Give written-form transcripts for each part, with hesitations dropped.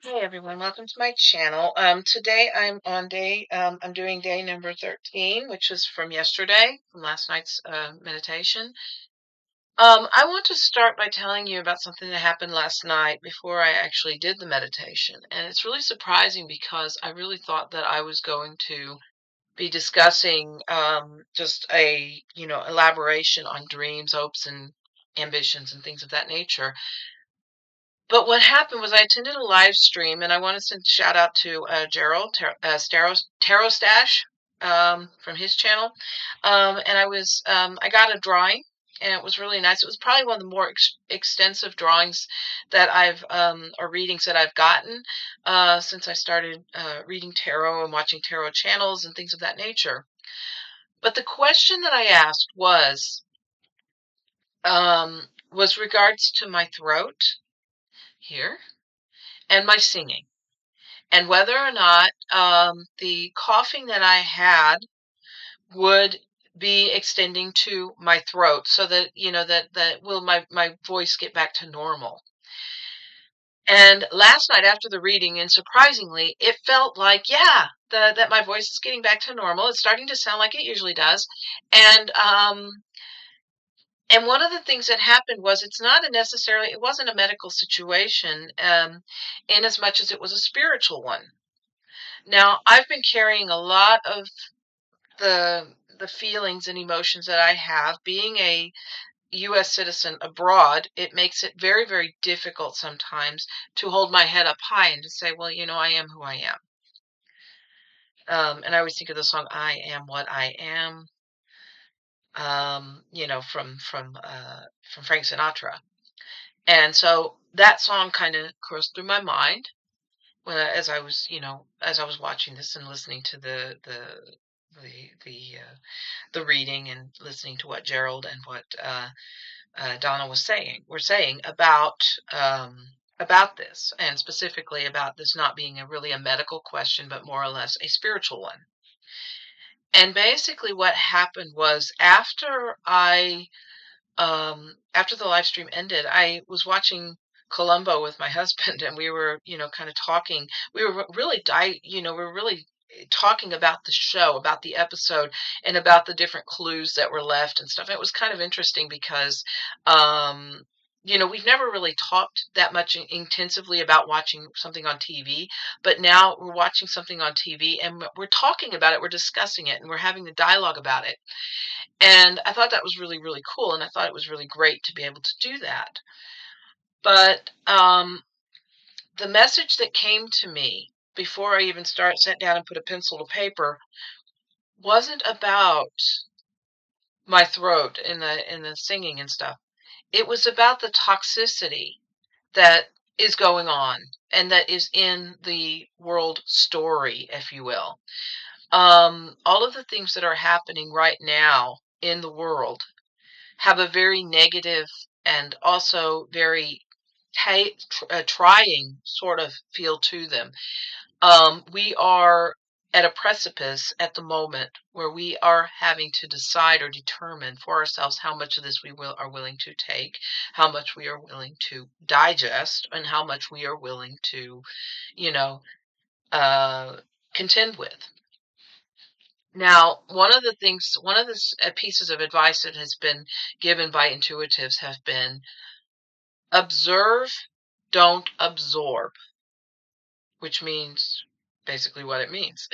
Hey everyone, welcome to my channel. Today I'm doing day number 13, which is from yesterday, from last night's meditation. I want to start by telling you about something that happened last night before I actually did the meditation. And it's really surprising because I really thought that I was going to be discussing just elaboration on dreams, hopes, and ambitions and things of that nature. But what happened was I attended a live stream, and I want to send shout out to Gerald Tarot Stash from his channel. And I got a drawing, and it was really nice. It was probably one of the more extensive drawings that or readings that I've gotten since I started reading tarot and watching tarot channels and things of that nature. But the question that I asked was regards to my throat here and my singing, and whether or not the coughing that I had would be extending to my throat, so that that will my voice get back to normal. And last night after the reading, and surprisingly, it felt like, yeah, that my voice is getting back to normal. It's starting to sound like it usually does. And one of the things that happened was it wasn't a medical situation, in as much as it was a spiritual one. Now, I've been carrying a lot of the feelings and emotions that I have. Being a US citizen abroad, it makes it very, very difficult sometimes to hold my head up high and to say, well, I am who I am. And I always think of the song "I Am What I Am," from Frank Sinatra. And so that song kind of coursed through my mind as I was watching this and listening to the reading and listening to what Gerald and what Donna were saying about this, and specifically about this not being a medical question, but more or less a spiritual one. And basically, what happened was after the live stream ended, I was watching Columbo with my husband, and we were, kind of talking. We were really talking about the show, about the episode, and about the different clues that were left and stuff. It was kind of interesting because, we've never really talked that much intensively about watching something on TV, but now we're watching something on TV and we're talking about it, we're discussing it, and we're having a dialogue about it. And I thought that was really, really cool, and I thought it was really great to be able to do that. But the message that came to me before I even sat down and put a pencil to paper wasn't about my throat in the singing and stuff. It was about the toxicity that is going on and that is in the world story, if you will. All of the things that are happening right now in the world have a very negative and also very trying sort of feel to them. We are at a precipice at the moment where we are having to decide or determine for ourselves how much of this are willing to take, how much we are willing to digest, and how much we are willing to, you know, uh, contend with. Now, one of the pieces of advice that has been given by intuitives have been observe, don't absorb, which means basically what it means.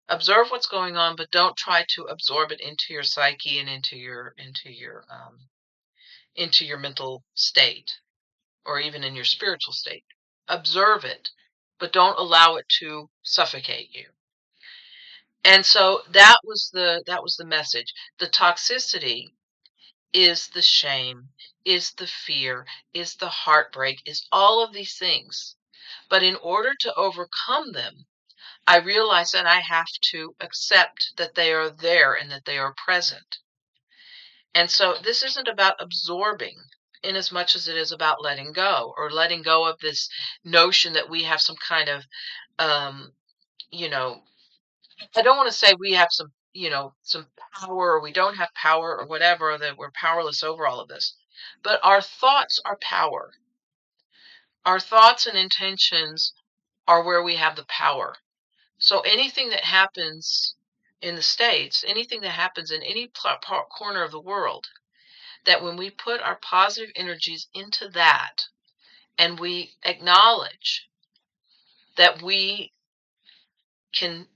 Observe what's going on, but don't try to absorb it into your psyche and into your mental state, or even in your spiritual state. Observe it, but don't allow it to suffocate you. And so that was the message. The toxicity is the shame, is the fear, is the heartbreak, is all of these things. But in order to overcome them, I realize that I have to accept that they are there and that they are present. And so this isn't about absorbing in as much as it is about letting go, or letting go of this notion that we have some kind of, um, you know, I don't want to say we have some power, or we don't have power, or whatever, or that we're powerless over all of this. But our thoughts are power. Our thoughts and intentions are where we have the power. So anything that happens in the States, anything that happens in any corner of the world, that when we put our positive energies into that and we acknowledge that we can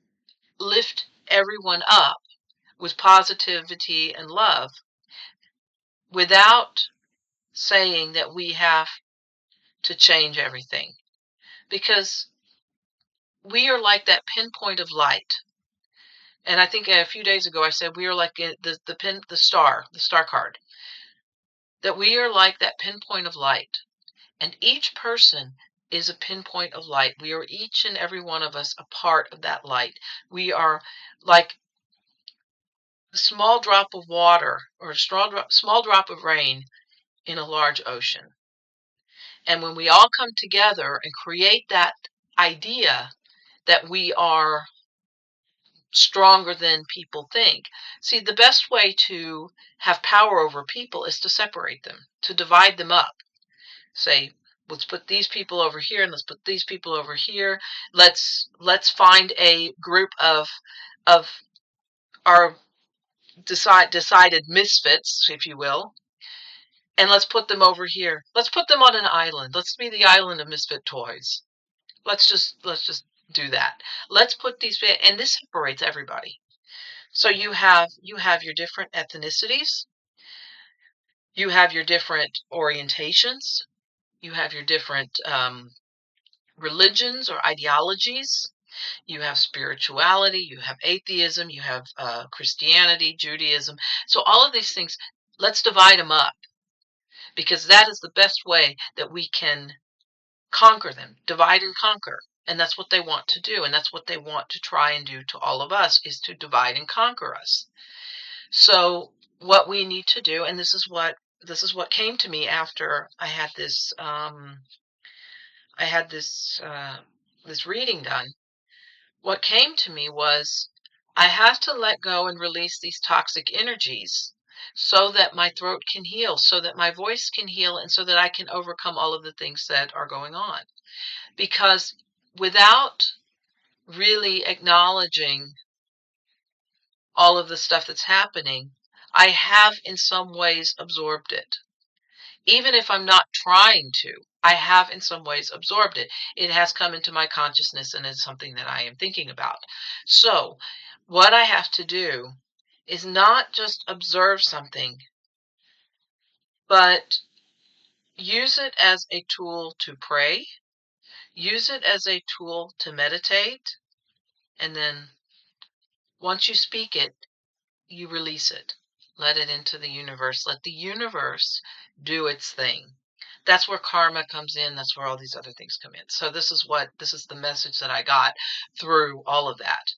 lift everyone up with positivity and love without saying that we have to change everything, because we are like that pinpoint of light. And I think a few days ago I said we are like the star card, that we are like that pinpoint of light. And each person is a pinpoint of light. We are each and every one of us a part of that light. We are like a small drop of water or a small drop of rain in a large ocean. And when we all come together and create that idea that we are stronger than people think. See, the best way to have power over people is to separate them, to divide them up. Say, let's put these people over here and let's put these people over here. Let's find a group of our decided misfits, if you will, and let's put them over here. Let's put them on an island. Let's be the island of misfit toys. Let's just do that. Let's put these, and this separates everybody. So you have your different ethnicities, you have your different orientations, you have your different religions or ideologies, you have spirituality, you have atheism, you have Christianity, Judaism. So all of these things, let's divide them up, because that is the best way that we can conquer them, divide and conquer. And that's what they want to do. And that's what they want to try and do to all of us, is to divide and conquer us. So what we need to do, and this is what came to me after I had this reading done. What came to me was I have to let go and release these toxic energies so that my throat can heal, so that my voice can heal, and so that I can overcome all of the things that are going on. Because without really acknowledging all of the stuff that's happening, I have in some ways absorbed it. Even if I'm not trying to, I have in some ways absorbed it. It has come into my consciousness and it's something that I am thinking about. So, what I have to do is not just observe something, but use it as a tool to pray, use it as a tool to meditate, and then once you speak it, you release it. Let it into the universe. Let the universe do its thing. That's where karma comes in. That's where all these other things come in. So this is the message that I got through all of that.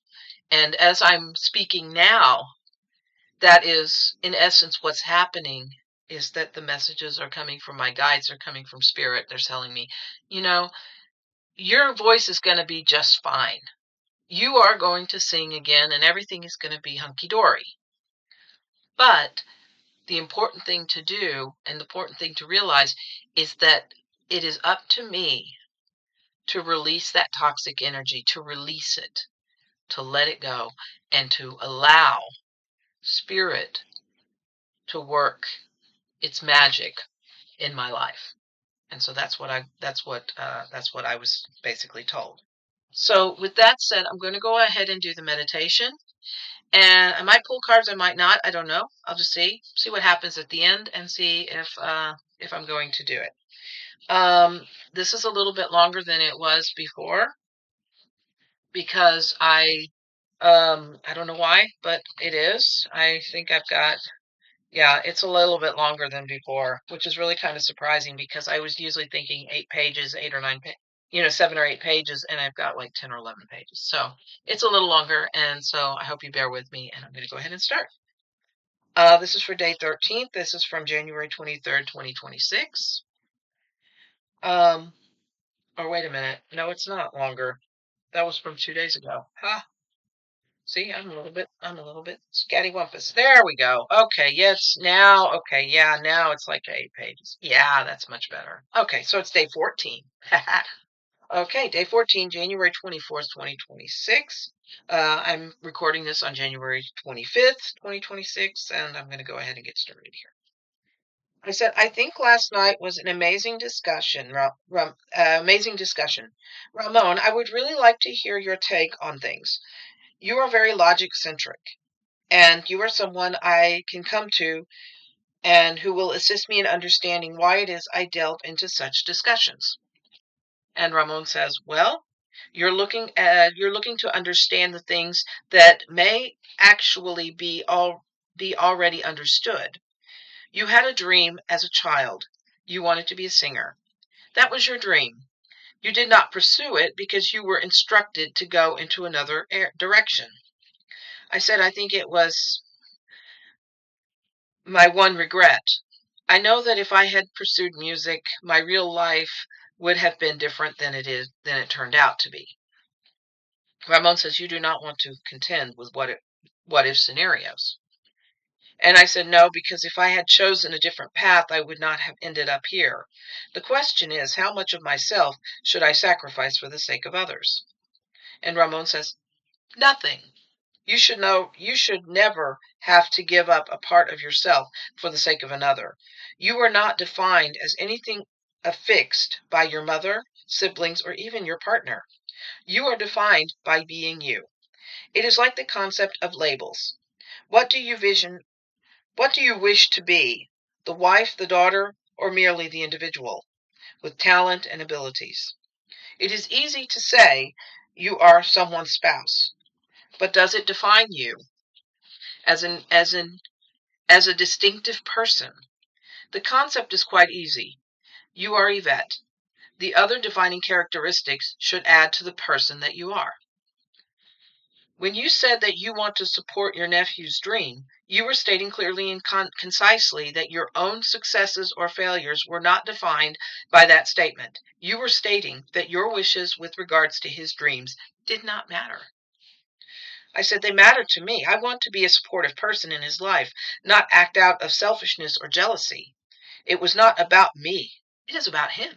And as I'm speaking now, that is in essence what's happening, is that the messages are coming from my guides, they're coming from spirit. They're telling me, you know, your voice is going to be just fine. You are going to sing again and everything is going to be hunky dory. But the important thing to do and the important thing to realize is that it is up to me to release that toxic energy, to release it, to let it go, and to allow spirit to work its magic in my life. And so that's what I was basically told. So with that said, I'm going to go ahead and do the meditation. And I might pull cards, I might not. I don't know. I'll just see what happens at the end, and see if I'm going to do it. This is a little bit longer than it was before, because I don't know why, but it is. I think I've got, yeah, it's a little bit longer than before, which is really kind of surprising, because I was usually thinking 8 pages, 7 or 8 pages, and I've got like 10 or 11 pages. So it's a little longer, and so I hope you bear with me, and I'm going to go ahead and start. This is for day 13th. This is from January 23rd, 2026. Or wait a minute. No, it's not longer. That was from 2 days ago. Huh. See, I'm a little bit scattywampus. There we go. Okay, yes, now, okay, yeah, now it's like 8 pages. Yeah, that's much better. Okay, so it's day 14. Okay, day 14, January 24th, 2026. I'm recording this on January 25th, 2026, and I'm going to go ahead and get started here. I said, I think last night was an amazing discussion. Amazing discussion. Ramon, I would really like to hear your take on things. You are very logic centric, and you are someone I can come to and who will assist me in understanding why it is I delve into such discussions. And Ramon says, well, you're looking to understand the things that may actually be already understood. You had a dream as a child. You wanted to be a singer. That was your dream. You did not pursue it because you were instructed to go into another direction. I said, I think it was my one regret. I know that if I had pursued music, my real life would have been different than it turned out to be. Ramon says you do not want to contend with what if scenarios. And I said no, because if I had chosen a different path, I would not have ended up here. The question is, how much of myself should I sacrifice for the sake of others? And Ramon says, nothing. You should never have to give up a part of yourself for the sake of another. You are not defined as anything affixed by your mother, siblings, or even your partner. You are defined by being you. It is like the concept of labels. What do you vision? What do you wish to be? The wife, the daughter, or merely the individual with talent and abilities? It is easy to say you are someone's spouse, but does it define you as an as an as a distinctive person? The concept is quite easy. You are Yvette. The other defining characteristics should add to the person that you are. When you said that you want to support your nephew's dream, you were stating clearly and concisely that your own successes or failures were not defined by that statement. You were stating that your wishes with regards to his dreams did not matter. I said, they matter to me. I want to be a supportive person in his life, not act out of selfishness or jealousy. It was not about me. It is about him.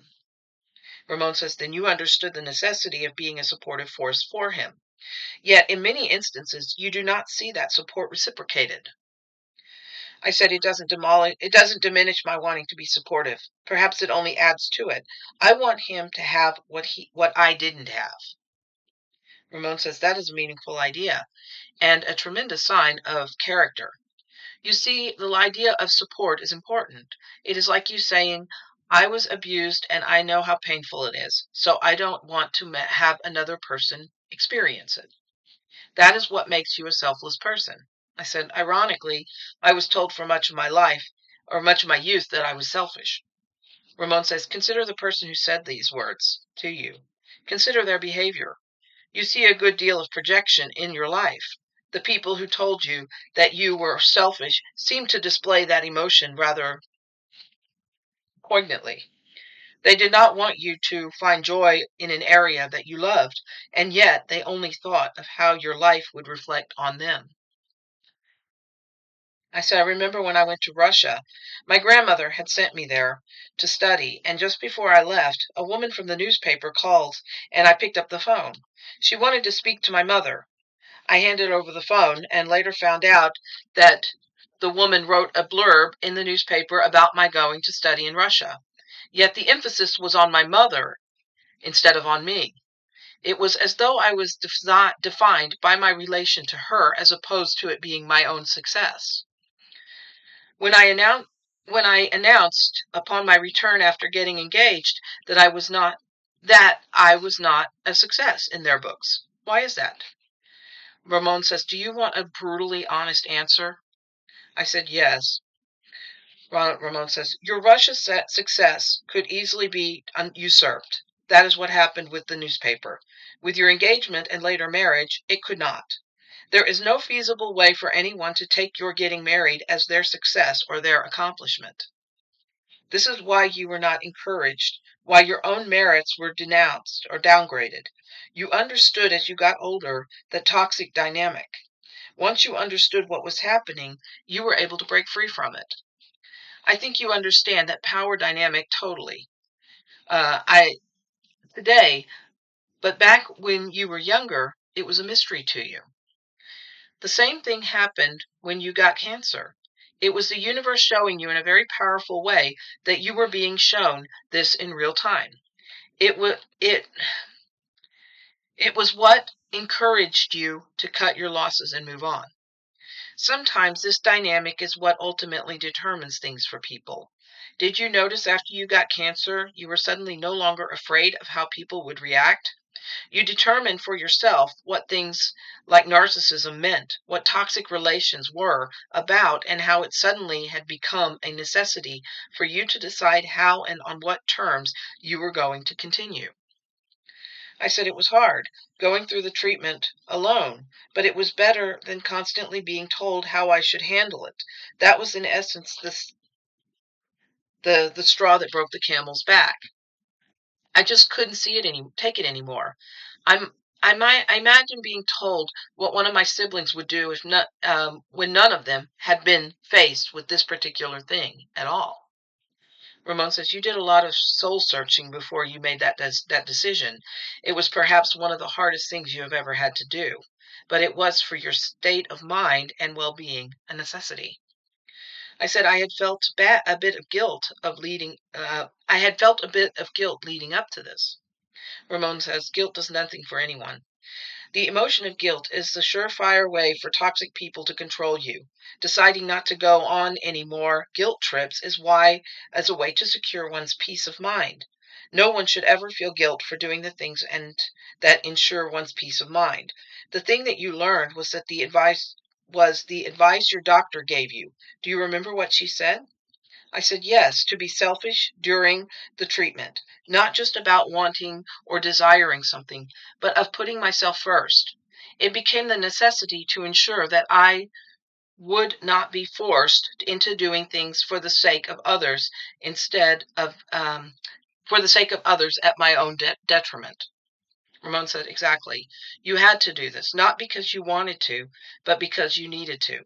Ramon says, then you understood the necessity of being a supportive force for him. Yet, in many instances, you do not see that support reciprocated. I said, it doesn't diminish my wanting to be supportive. Perhaps it only adds to it. I want him to have what I didn't have. Ramon says, that is a meaningful idea and a tremendous sign of character. You see, the idea of support is important. It is like you saying, I was abused and I know how painful it is, so I don't want to have another person experience it. That is what makes you a selfless person. I said, ironically, I was told for much of my life, or much of my youth, that I was selfish. Ramon says, consider the person who said these words to you. Consider their behavior. You see a good deal of projection in your life. The people who told you that you were selfish seem to display that emotion rather poignantly. They did not want you to find joy in an area that you loved, and yet they only thought of how your life would reflect on them. I said, I remember when I went to Russia. My grandmother had sent me there to study, and just before I left, a woman from the newspaper called, and I picked up the phone. She wanted to speak to my mother. I handed over the phone and later found out that the woman wrote a blurb in the newspaper about my going to study in Russia. Yet the emphasis was on my mother instead of on me. It was as though I was defined by my relation to her as opposed to it being my own success. When I announced upon my return after getting engaged that I was not a success in their books. Why is that? Ramon says, do you want a brutally honest answer? I said, yes. Ramon says, your Russia success could easily be usurped. That is what happened with the newspaper. With your engagement and later marriage, it could not. There is no feasible way for anyone to take your getting married as their success or their accomplishment. This is why you were not encouraged, why your own merits were denounced or downgraded. You understood as you got older the toxic dynamic. Once you understood what was happening, you were able to break free from it. I think you understand that power dynamic totally. I today, but back when you were younger, it was a mystery to you. The same thing happened when you got cancer. It was the universe showing you in a very powerful way that you were being shown this in real time. It was what encouraged you to cut your losses and move on. Sometimes this dynamic is what ultimately determines things for people. Did you notice after you got cancer, you were suddenly no longer afraid of how people would react? You determined for yourself what things like narcissism meant, what toxic relations were about, and how it suddenly had become a necessity for you to decide how and on what terms you were going to continue. I said it was hard, going through the treatment alone, but it was better than constantly being told how I should handle it. That was in essence the straw that broke the camel's back. I just couldn't take it anymore. I imagine being told what one of my siblings would do if not when none of them had been faced with this particular thing at all. Ramon says you did a lot of soul searching before you made that decision. It was perhaps one of the hardest things you have ever had to do, but it was for your state of mind and well-being a necessity. I said I had felt a bit of guilt of leading. I had felt a bit of guilt leading up to this. Ramon says guilt does nothing for anyone. The emotion of guilt is the surefire way for toxic people to control you. Deciding not to go on any more guilt trips is why, as a way to secure one's peace of mind. No one should ever feel guilt for doing the things and that ensure one's peace of mind. The thing that you learned was that the advice your doctor gave you. Do you remember what she said? I said yes, to be selfish during the treatment, not just about wanting or desiring something, but of putting myself first. It became the necessity to ensure that I would not be forced into doing things for the sake of others instead of for the sake of others at my own detriment. Ramon said, exactly. You had to do this, not because you wanted to, but because you needed to.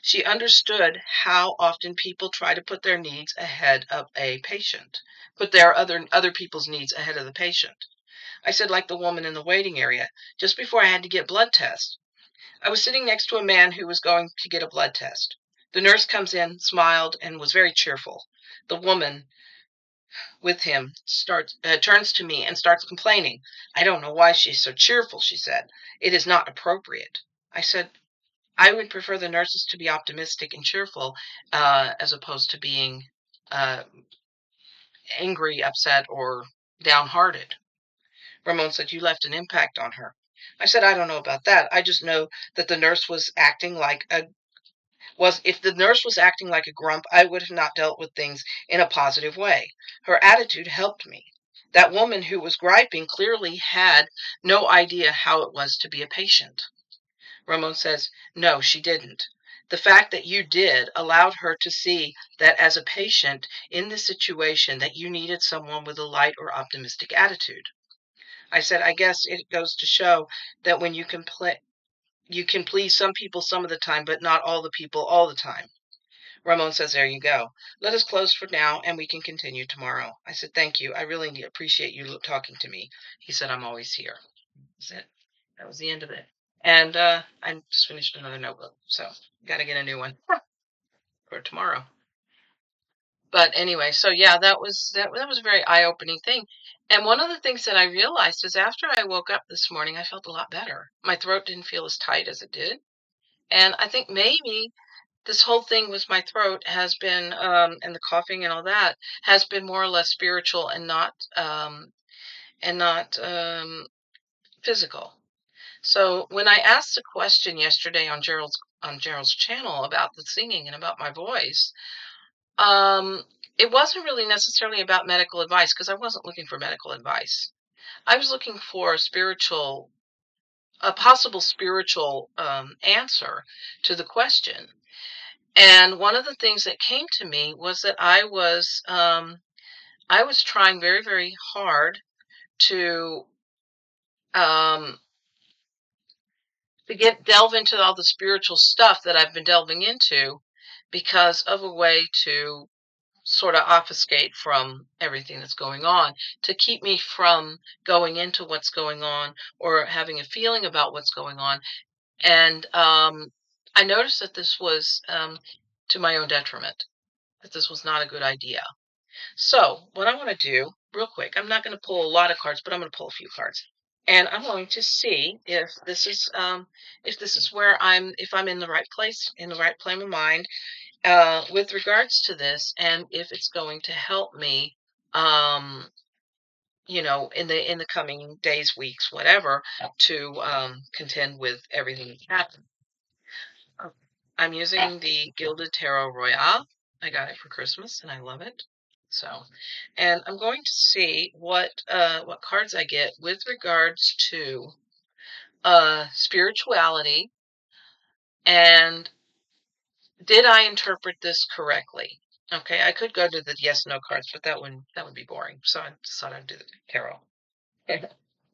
She understood how often people try to put their needs ahead of a patient, put their other people's needs ahead of the patient. I said, like the woman in the waiting area, just before I had to get blood tests. I was sitting next to a man who was going to get a blood test. The nurse comes in, smiled, and was very cheerful. The woman with him turns to me and starts complaining. I don't know why she's so cheerful, she said. It is not appropriate. I said, I would prefer the nurses to be optimistic and cheerful as opposed to being uh, angry, upset, or downhearted. Ramon said, you left an impact on her. I said, I don't know about that. I just know that the nurse was acting like a if the nurse was acting like a grump, I would have not dealt with things in a positive way. Her attitude helped me. That woman who was griping clearly had no idea how it was to be a patient. Ramon says, no, she didn't. The fact that you did allowed her to see that as a patient in this situation that you needed someone with a light or optimistic attitude. I said, I guess it goes to show that when you can please some people some of the time, but not all the people all the time. Ramon says, there you go. Let us close for now and we can continue tomorrow. I said, thank you. I really appreciate you talking to me. He said, I'm always here. That's it. That was the end of it. And I just finished another notebook. So got to get a new one for tomorrow. But anyway, so yeah, that was a very eye-opening thing. And one of the things that I realized is after I woke up this morning, I felt a lot better. My throat didn't feel as tight as it did. And I think maybe this whole thing with my throat has been, and the coughing and all that has been more or less spiritual and not physical. So when I asked a question yesterday on Gerald's channel about the singing and about my voice, um, it wasn't really necessarily about medical advice because I wasn't looking for medical advice. I was looking for a possible spiritual answer to the question. And one of the things that came to me was that I was trying very, very hard to um, delve into all the spiritual stuff that I've been delving into because of a way to sort of obfuscate from everything that's going on, to keep me from going into what's going on or having a feeling about what's going on. And I noticed that this was to my own detriment, that this was not a good idea. So, what I want to do, real quick, I'm not going to pull a lot of cards, but I'm going to pull a few cards. And I'm going to see if this is where if I'm in the right place, in the right frame of mind, with regards to this, and if it's going to help me, um, in the coming days, weeks, whatever, to contend with everything that's happened. Okay. I'm using the Gilded Tarot Royale. I got it for Christmas, and I love it. So, and I'm going to see what cards I get with regards to spirituality, and did I interpret this correctly? Okay, I could go to the yes no cards, but that would be boring. So I decided I'd do the tarot.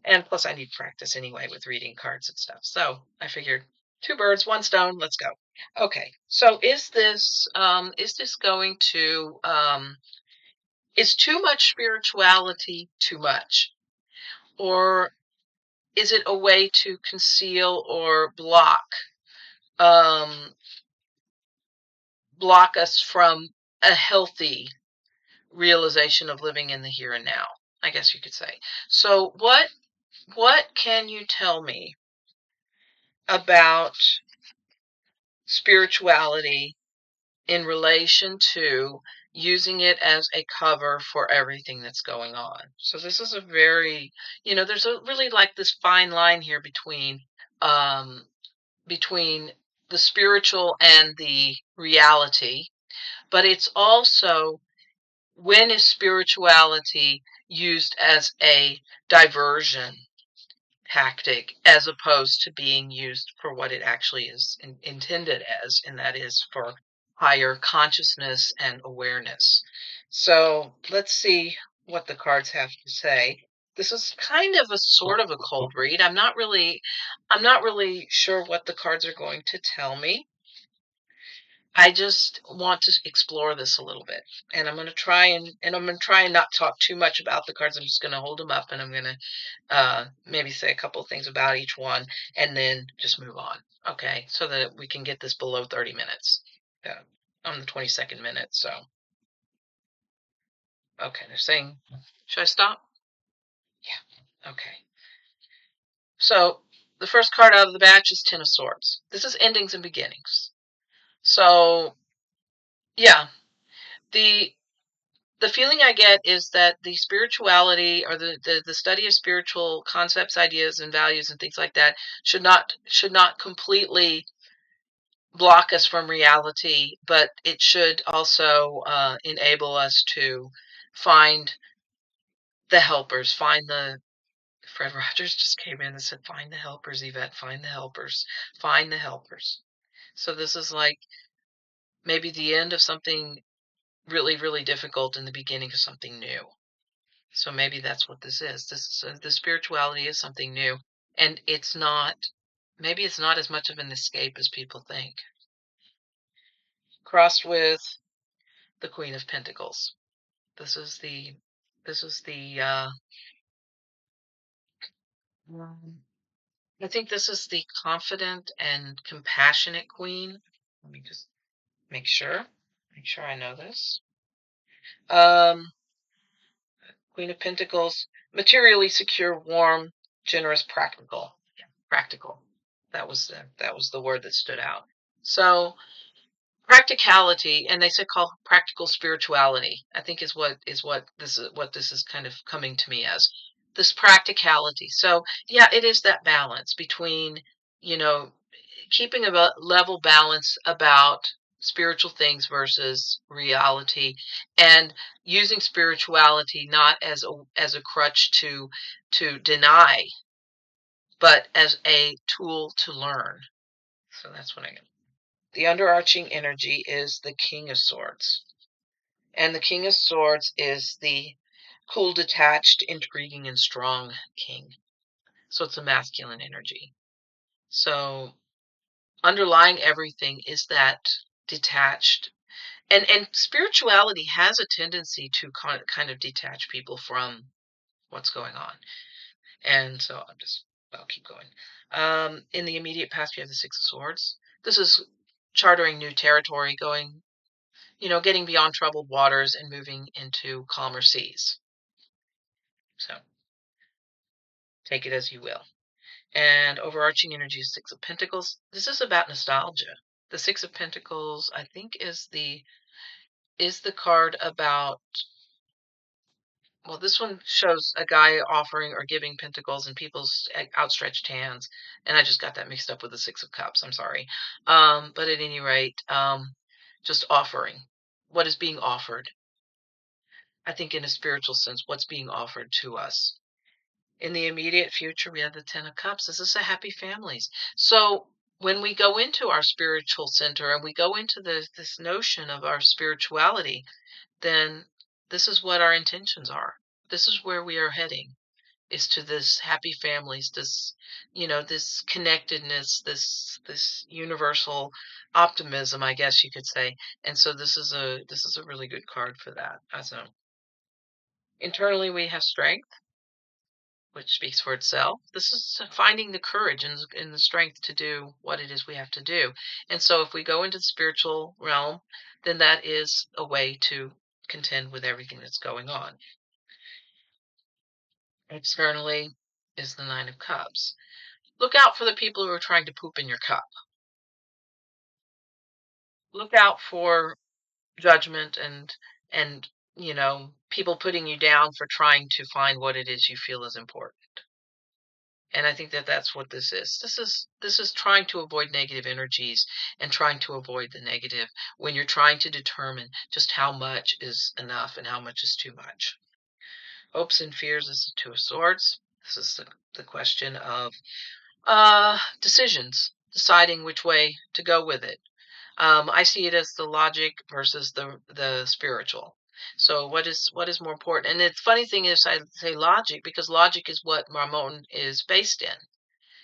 And plus I need practice anyway with reading cards and stuff. So I figured two birds, one stone, let's go. Okay. So is this going to is too much spirituality too much? Or is it a way to conceal or um block us from a healthy realization of living in the here and now, I guess you could say. So what can you tell me about spirituality in relation to using it as a cover for everything that's going on? So this is a very, there's a really like this fine line here um between the spiritual and the reality, but it's also, when is spirituality used as a diversion tactic as opposed to being used for what it actually is intended as, and that is for higher consciousness and awareness? So let's see what the cards have to say. This is kind of a sort of a cold read. I'm not really sure what the cards are going to tell me. I just want to explore this a little bit, and I'm going to try and not talk too much about the cards. I'm just going to hold them up, and I'm going to maybe say a couple of things about each one, and then just move on. Okay, so that we can get this below 30 minutes. On the 22nd minute. So okay, they're saying, should I stop? Yeah. Okay. So the first card out of the batch is Ten of Swords. This is endings and beginnings. So yeah, the the feeling I get is that the spirituality, or the study of spiritual concepts, ideas, and values and things like that should not completely block us from reality, but it should also enable us to find the helpers, find the Fred Rogers just came in and said, "Find the helpers, Yvette, find the helpers, find the helpers." So this is like maybe the end of something really, really difficult and the beginning of something new. So maybe that's what this is. The spirituality is something new, and it's not. Maybe it's not as much of an escape as people think. Crossed with the Queen of Pentacles. This is the. This is the. Um, I think this is the confident and compassionate Queen. Let me just make sure. Make sure I know this. Um, Queen of Pentacles, materially secure, warm, generous, practical. Yeah, practical. That was the word that stood out. So practicality, and they said call practical spirituality, I think is what this is kind of coming to me as, this practicality. So yeah, it is that balance between, you know, keeping a level balance about spiritual things versus reality, and using spirituality not as a crutch to deny, but as a tool to learn. So that's what I get. The underarching energy is the King of Swords. And the King of Swords is the cool, detached, intriguing, and strong king. So it's a masculine energy. So underlying everything is that detached. And spirituality has a tendency to kind of detach people from what's going on. And so I'll keep going. In the immediate past, we have the Six of Swords. This is chartering new territory, going, getting beyond troubled waters and moving into calmer seas. So take it as you will. And overarching energy is Six of Pentacles. This is about nostalgia. The Six of Pentacles, I think, is the card about, well, this one shows a guy offering or giving pentacles and people's outstretched hands, and I just got that mixed up with the Six of Cups. I'm sorry. But at any rate, just offering. What is being offered? I think in a spiritual sense, what's being offered to us. In the immediate future, we have the Ten of Cups. This is a happy families. So when we go into our spiritual center and we go into this notion of our spirituality, then this is what our intentions are. This is where we are heading, is to this happy families, this, this connectedness, this universal optimism, I guess you could say. And so this is a really good card for that. So internally we have strength, which speaks for itself. This is finding the courage and the strength to do what it is we have to do. And so if we go into the spiritual realm, then that is a way to contend with everything that's going on. Externally is the Nine of Cups. Look out for the people who are trying to poop in your cup. Look out for judgment and people putting you down for trying to find what it is you feel is important. And I think that that's what this is. This is trying to avoid negative energies and trying to avoid the negative when you're trying to determine just how much is enough and how much is too much. Hopes and fears is the Two of Swords. This is the question of decisions, deciding which way to go with it. I see it as the logic versus the spiritual. So what is more important? And the funny thing is, I say logic because logic is what Ramon is based in.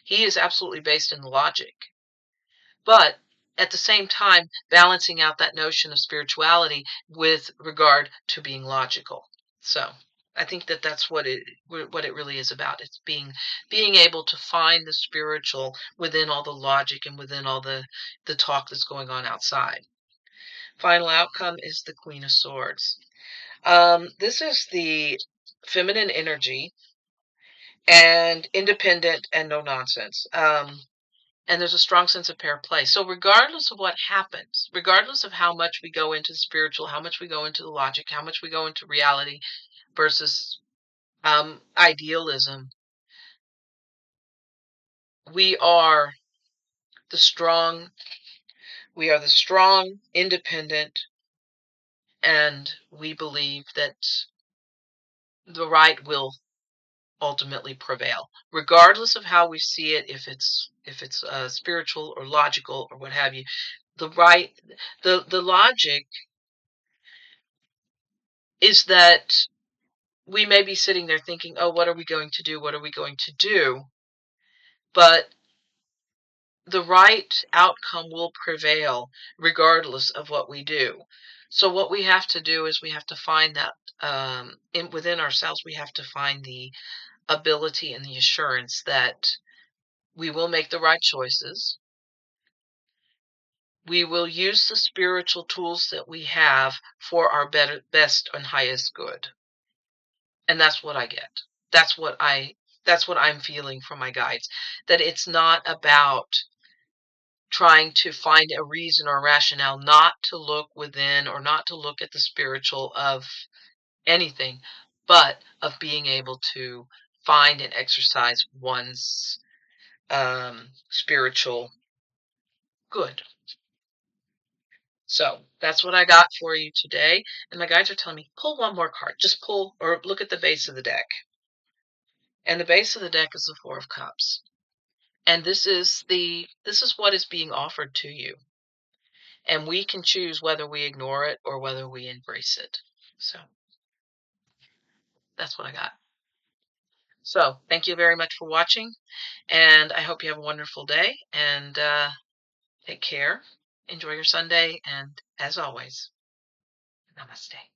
He is absolutely based in logic, but at the same time balancing out that notion of spirituality with regard to being logical. So I think that that's what it really is about. It's being able to find the spiritual within all the logic and within all the talk that's going on outside. Final outcome is the Queen of Swords. This is the feminine energy and independent and no nonsense. And there's a strong sense of fair play. So regardless of what happens, regardless of how much we go into the spiritual, how much we go into the logic, how much we go into reality versus idealism, we are the strong, independent, and we believe that the right will ultimately prevail, regardless of how we see it, if it's spiritual or logical or what have you. The right, the logic is that we may be sitting there thinking, oh, what are we going to do? What are we going to do? But the right outcome will prevail regardless of what we do. So what we have to do is we have to find that within ourselves, we have to find the ability and the assurance that we will make the right choices. We will use the spiritual tools that we have for our best and highest good. And that's what I get. That's what I'm feeling from my guides, that it's not about trying to find a reason or rationale not to look within or not to look at the spiritual of anything, but of being able to find and exercise one's spiritual good. So that's what I got for you today. And my guides are telling me, pull one more card. Just pull or look at the base of the deck. And the base of the deck is the Four of Cups. And this is what is being offered to you. and we can choose whether we ignore it or whether we embrace it. So that's what I got. So thank you very much for watching, and I hope you have a wonderful day, and take care. Enjoy your Sunday, and as always, namaste.